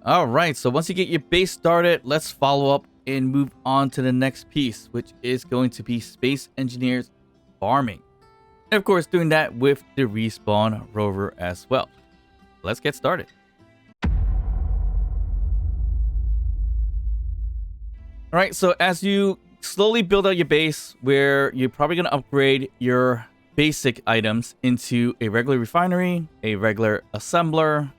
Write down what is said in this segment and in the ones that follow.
All right, so once you get your base started, let's follow up and move on to the next piece, which is going to be Space Engineers farming. And of course, doing that with the Respawn Rover as well. Let's get started. All right, so as you slowly build out your base, where you're probably going to upgrade your basic items into a regular refinery, a regular assembler,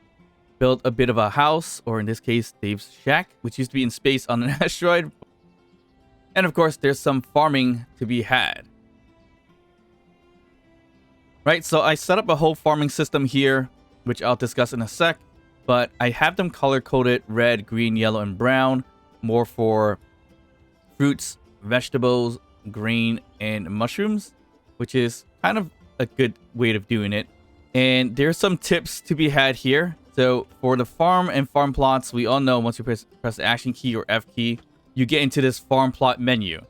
build a bit of a house, or in this case, Dave's shack, which used to be in space on an asteroid. And of course, there's some farming to be had. Right, so I set up a whole farming system here, which I'll discuss in a sec, but I have them color-coded red, green, yellow, and brown, more for fruits, vegetables, grain, and mushrooms, which is kind of a good way of doing it. And there's some tips to be had here. So for the farm and farm plots, we all know once you press the action key or F key, you get into this farm plot menu.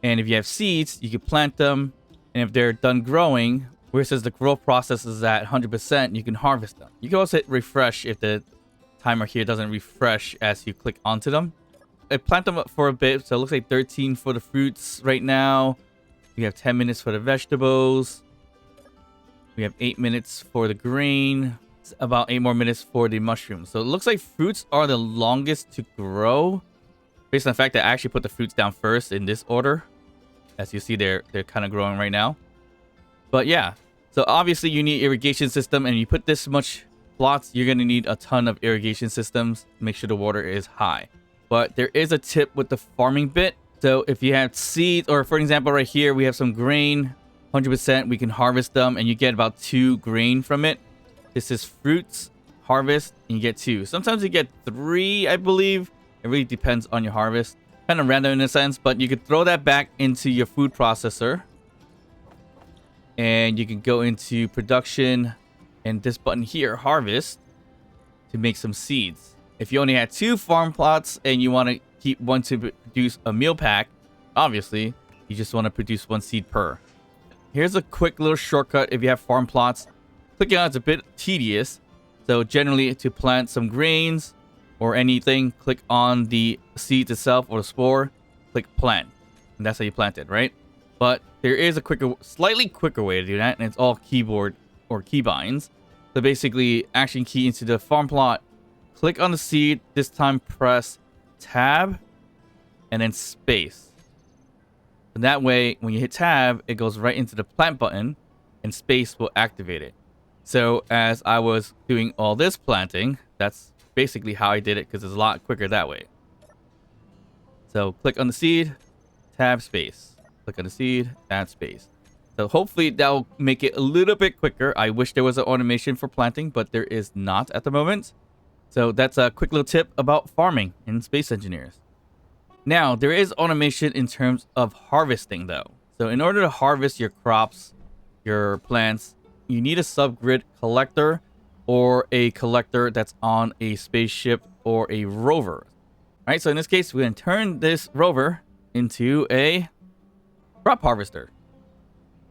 And if you have seeds, you can plant them. And if they're done growing, where it says the growth process is at 100%, you can harvest them. You can also hit refresh if the timer here doesn't refresh as you click onto them. I plant them up for a bit, so it looks like 13 for the fruits right now. We have 10 minutes for the vegetables. We have 8 minutes for the grain. It's about 8 more minutes for the mushrooms. So it looks like fruits are the longest to grow, based on the fact that I actually put the fruits down first in this order. As you see, they're kind of growing right now. But yeah, so obviously you need irrigation system, and you put this much plots, you're going to need a ton of irrigation systems to make sure the water is high. But there is a tip with the farming bit. So if you have seeds, or for example right here, we have some grain, 100%, we can harvest them, and you get about 2 grain from it. This is fruits, harvest, and you get 2. Sometimes you get 3, I believe. It really depends on your harvest. Kind of random in a sense, but you could throw that back into your food processor. And you can go into production and this button here, harvest, to make some seeds. If you only had 2 farm plots and you want to keep one to produce a meal pack, obviously, you just want to produce 1 seed per. Here's a quick little shortcut if you have farm plots. Clicking on it's a bit tedious. So generally, to plant some grains or anything, click on the seeds itself or the spore, click plant. And that's how you plant it, right? But there is a quicker, slightly quicker way to do that, and it's all keyboard or keybinds. So basically, action key into the farm plot, click on the seed, this time press tab, and then space. And that way, when you hit tab, it goes right into the plant button, and space will activate it. So as I was doing all this planting, that's basically how I did it, because it's a lot quicker that way. So click on the seed, tab, space. Click on the seed, add space. So hopefully that'll make it a little bit quicker. I wish there was an automation for planting, but there is not at the moment. So that's a quick little tip about farming in Space Engineers. Now, there is automation in terms of harvesting though. So in order to harvest your crops, your plants, you need a subgrid collector or a collector that's on a spaceship or a rover. All right, so in this case, we're going to turn this rover into a crop harvester.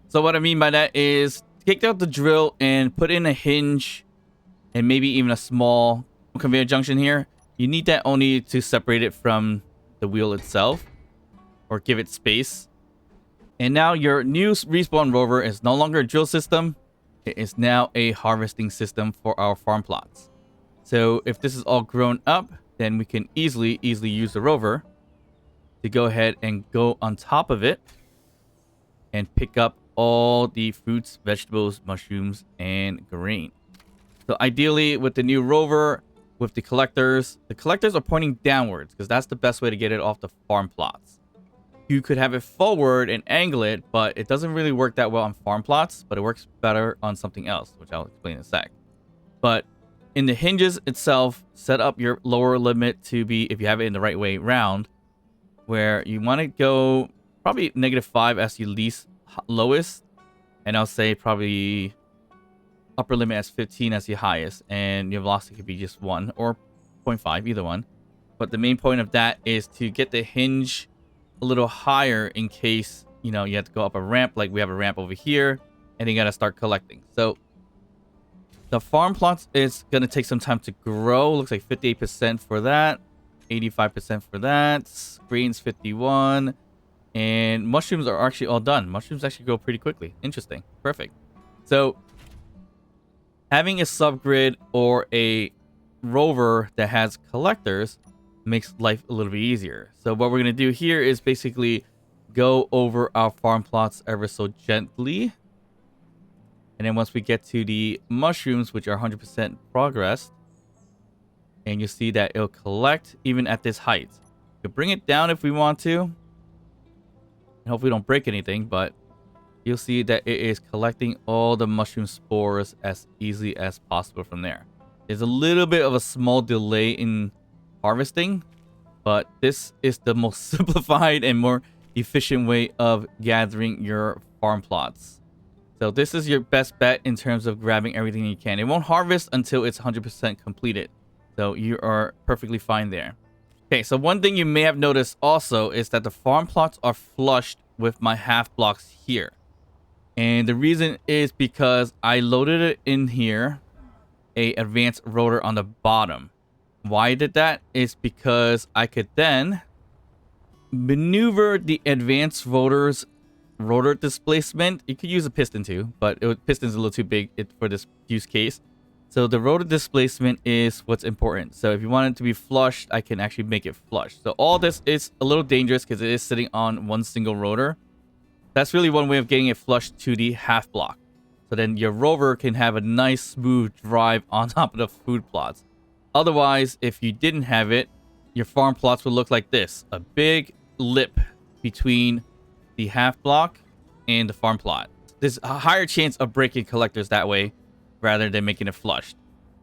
So what I mean by that is take out the drill and put in a hinge and maybe even a small conveyor junction here. You need that only to separate it from the wheel itself or give it space. And now your new Respawn Rover is no longer a drill system. It is now a harvesting system for our farm plots. So if this is all grown up, then we can easily use the rover to go ahead and go on top of it and pick up all the fruits, vegetables, mushrooms, and grain. So ideally, with the new rover, with the collectors are pointing downwards because that's the best way to get it off the farm plots. You could have it forward and angle it, but it doesn't really work that well on farm plots, but it works better on something else, which I'll explain in a sec. But in the hinges itself, set up your lower limit to be, if you have it in the right way, round, where you want to go probably -5 as your least lowest, and I'll say probably upper limit as 15 as your highest, and your velocity could be just 1 or 0.5, either one. But the main point of that is to get the hinge a little higher in case, you have to go up a ramp, like we have a ramp over here, and you got to start collecting. So The farm plots is going to take some time to grow. Looks like 58% for that. 85% for that. Greens 51. And mushrooms are actually all done. Mushrooms actually go pretty quickly. Interesting. Perfect. So having a subgrid or a rover that has collectors makes life a little bit easier. So what we're going to do here is basically go over our farm plots ever so gently. And then once we get to the mushrooms, which are 100% progressed, and you see that it'll collect even at this height. We can bring it down if we want to. And hopefully we don't break anything, but you'll see that it is collecting all the mushroom spores as easily as possible from there. There's a little bit of a small delay in harvesting, but this is the most simplified and more efficient way of gathering your farm plots. So this is your best bet in terms of grabbing everything you can. It won't harvest until it's 100% completed. So you are perfectly fine there. Okay, so one thing you may have noticed also is that the farm plots are flushed with my half blocks here. And the reason is because I loaded it in here, a advanced rotor on the bottom. Why I did that is because I could then maneuver the advanced rotor's rotor displacement. You could use a piston too, but piston's a little too big for this use case. So the rotor displacement is what's important. So if you want it to be flushed, I can actually make it flush. So all this is a little dangerous because it is sitting on one single rotor. That's really one way of getting it flushed to the half block. So then your rover can have a nice smooth drive on top of the food plots. Otherwise, if you didn't have it, your farm plots would look like this. A big lip between the half block and the farm plot. There's a higher chance of breaking collectors that way rather than making it flushed.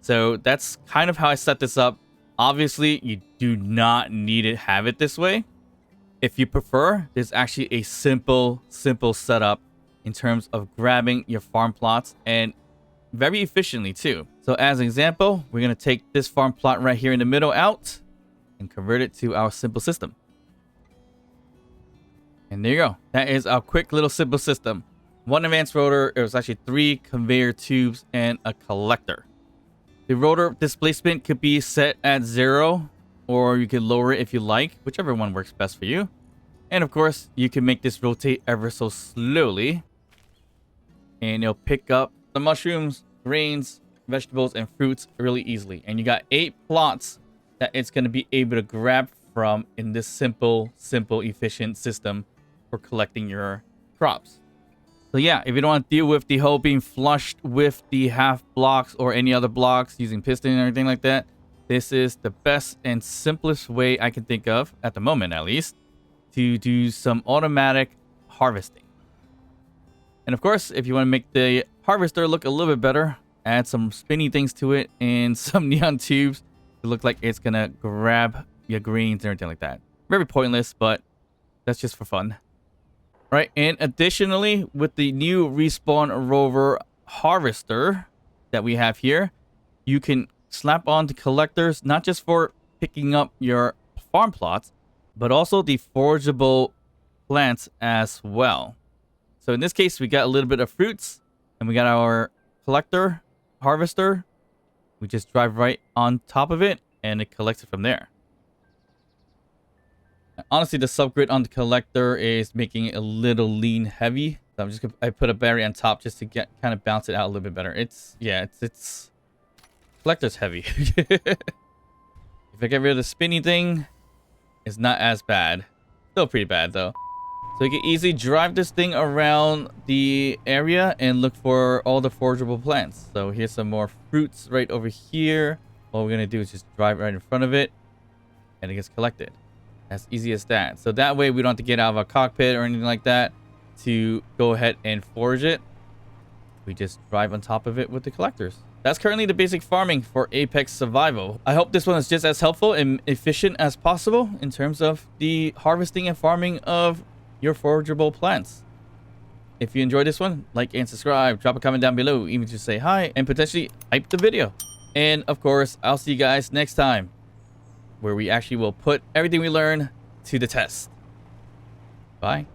So that's kind of how I set this up. Obviously, you do not need to have it this way. If you prefer, there's actually a simple setup in terms of grabbing your farm plots, and very efficiently too. So as an example, we're going to take this farm plot right here in the middle out and convert it to our simple system. And there you go. That is our quick little simple system. One advanced rotor. It was actually 3 conveyor tubes and a collector. The rotor displacement could be set at 0, or you can lower it if you like, whichever one works best for you. And of course, you can make this rotate ever so slowly, and it'll pick up the mushrooms, grains, vegetables, and fruits really easily. And you got 8 plots that it's going to be able to grab from in this simple, efficient system for collecting your crops. So yeah, if you don't want to deal with the whole being flushed with the half blocks or any other blocks using piston and everything like that, this is the best and simplest way I can think of, at the moment at least, to do some automatic harvesting. And of course, if you want to make the harvester look a little bit better, add some spinny things to it and some neon tubes to look like it's going to grab your greens and everything like that. Very pointless, but that's just for fun. Right, and additionally, with the new Respawn Rover harvester that we have here, you can slap on the collectors, not just for picking up your farm plots, but also the forageable plants as well. So in this case, we got a little bit of fruits, and we got our collector, harvester. We just drive right on top of it, and it collects it from there. Honestly, the subgrid on the collector is making it a little lean heavy. So I'm just gonna, I put a battery on top just to get kind of bounce it out a little bit better. It's collector's heavy. If I get rid of the spinny thing, it's not as bad. Still pretty bad though. So you can easily drive this thing around the area and look for all the forageable plants. So here's some more fruits right over here. All we're gonna do is just drive right in front of it, and it gets collected. As easy as that. So that way we don't have to get out of a cockpit or anything like that to go ahead and forage it. We just drive on top of it with the collectors. That's currently the basic farming for Apex Survival. I hope this one is just as helpful and efficient as possible in terms of the harvesting and farming of your forageable plants. If you enjoyed this one, like and subscribe, drop a comment down below, even just say hi, and potentially hype the video. And of course, I'll see you guys next time, where we actually will put everything we learn to the test. Bye.